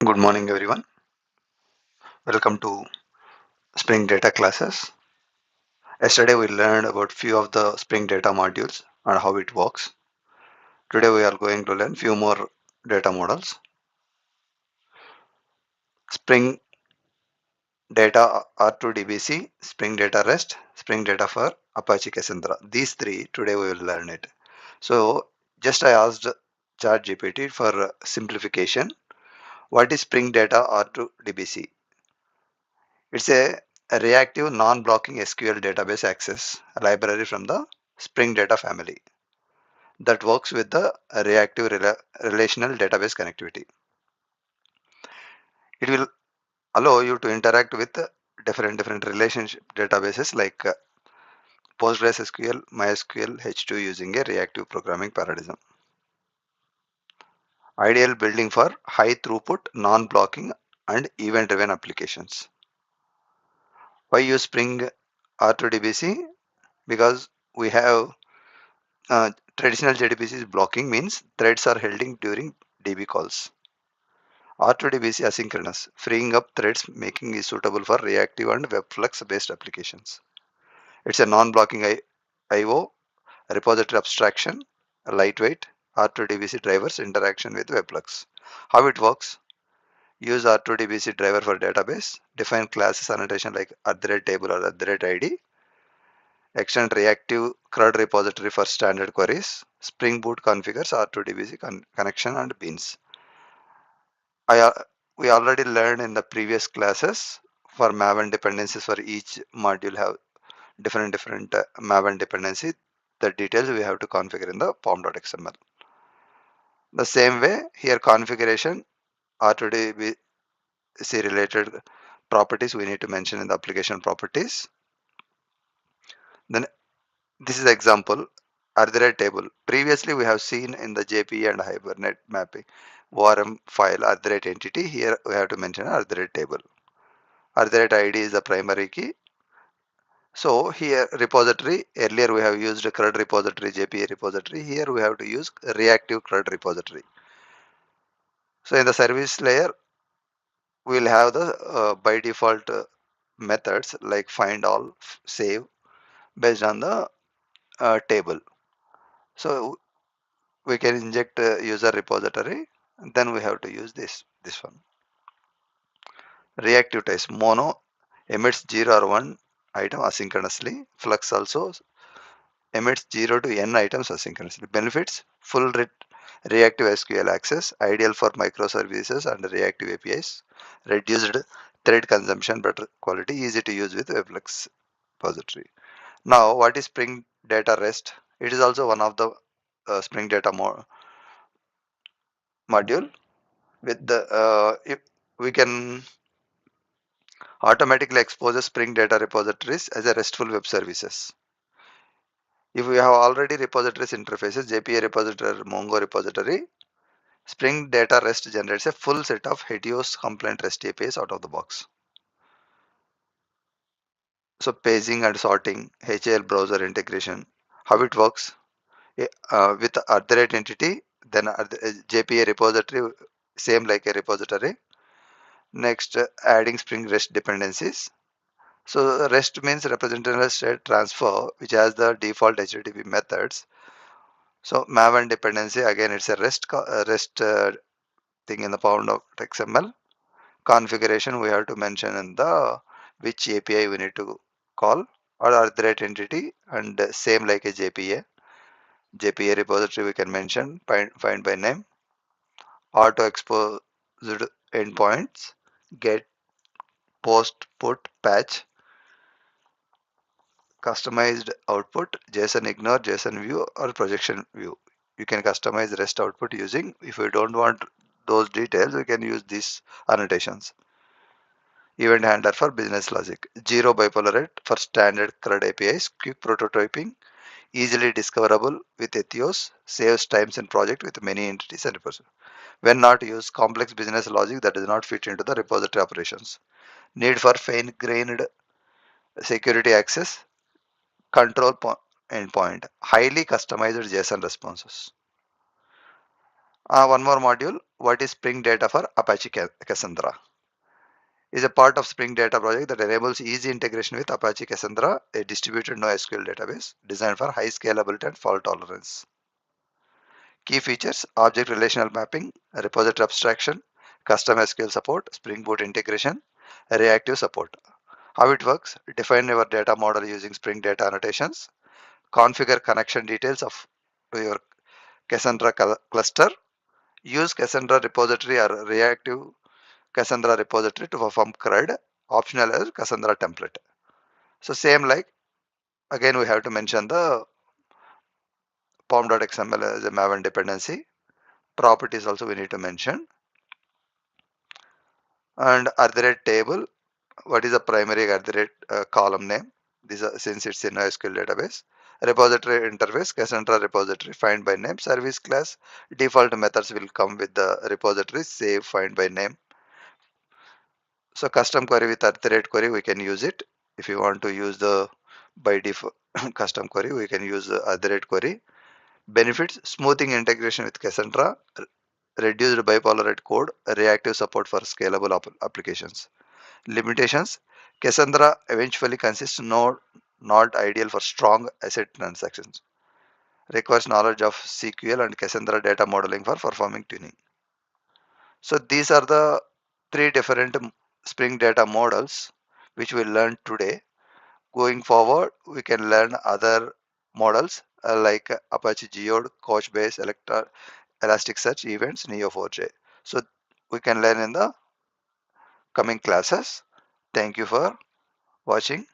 Good morning, everyone. Welcome to Spring Data classes. Yesterday, we learned about few of the Spring Data modules and how it works. Today, we are going to learn few more data models. Spring Data R2DBC, Spring Data REST, Spring Data for Apache Cassandra. These three, today we will learn it. So, just I asked ChatGPT for simplification. What is Spring Data R2DBC? It's a reactive non-blocking SQL database access library from the Spring Data family that works with the reactive relational database connectivity. It will allow you to interact with different relationship databases like PostgreSQL, MySQL, H2 using a reactive programming paradigm. Ideal building for high throughput, non-blocking and event-driven applications. Why use Spring R2DBC? Because we have traditional JDBC is blocking means threads are held during DB calls. R2DBC asynchronous, freeing up threads, making it suitable for reactive and webflux based applications. It's a non-blocking I/O repository abstraction, a lightweight R2DBC drivers interaction with webflux. How it works? Use R2DBC driver for database, define classes annotation like @table or @ID, extend reactive CRUD repository for standard queries. Spring Boot configures R2DBC connection and beans. We already learned in the previous classes for Maven dependencies for each module have different Maven dependency. The details we have to configure in the pom.xml. The same way here configuration R2DBC related properties we need to mention in the application properties. Then this is example @table. Previously we have seen in the JPE and Hibernate mapping ORM file @entity. Here we have to mention @table. @ID is the primary key. So here repository, earlier we have used CRUD repository, JPA repository. Here we have to use reactive CRUD repository. So in the service layer, we will have the by default methods like find all, save based on the table. So we can inject user repository, and then we have to use this one. Reactive test mono emits 0 or 1 item asynchronously. Flux also emits 0 to n items asynchronously. Benefits: full reactive SQL access, ideal for microservices and reactive APIs. Reduced thread consumption, better quality, easy to use with Webflux repository. Now, what is Spring Data REST? It is also one of the Spring Data module. With the if we can automatically expose the Spring Data repositories as a RESTful web services. If we have already repositories interfaces, JPA repository, Mongo repository, Spring Data REST generates a full set of HETIOS compliant REST APIs out of the box. So paging and sorting, HAL browser integration, how it works with @entity, then JPA repository, same like a repository. Next, adding Spring REST dependencies. So REST means representational state transfer, which has the default HTTP methods. So Maven dependency, again it's a REST thing in the pom.xml. Configuration we have to mention in the which API we need to call, or @entity, and same like a JPA repository we can mention, find by name, auto exposed endpoints, get, post, put, patch, customized output, JSON ignore, JSON view or projection view. You can customize REST output using, if you don't want those details, we can use these annotations. Event handler for business logic. Zero bipolar rate for standard CRUD APIs. Quick prototyping. Easily discoverable with Ethos. Saves times in project with many entities and repositories. When not used, complex business logic that does not fit into the repository operations. Need for fine-grained security access. Control endpoint. Highly customized JSON responses. One more module, what is Spring Data for Apache Cassandra? Is a part of Spring Data project that enables easy integration with Apache Cassandra, a distributed NoSQL database designed for high scalability and fault tolerance. Key features, object relational mapping, repository abstraction, custom SQL support, Spring Boot integration, reactive support. How it works, define your data model using Spring Data annotations, configure connection details to your Cassandra cluster, use Cassandra repository or reactive Cassandra repository to perform CRUD, optional as Cassandra template. So same like, again we have to mention the pom.xml as a Maven dependency. Properties also we need to mention. And table, what is the primary column name? Since it's in NoSQL database. Repository interface, Cassandra repository, find by name, service class. Default methods will come with the repository, save, find by name. So custom query with query, we can use it. If you want to use the by default custom query, we can use the query. Benefits, smoothing integration with Cassandra, reduced bipolar rate code, reactive support for scalable applications. Limitations, Cassandra eventually consists not ideal for strong asset transactions. Requires knowledge of SQL and Cassandra data modeling for performing tuning. So these are the three different Spring data models which we learned today. Going forward, we can learn other models like Apache Geode, Couchbase, Elasticsearch, Events, Neo4j. So we can learn in the coming classes. Thank you for watching.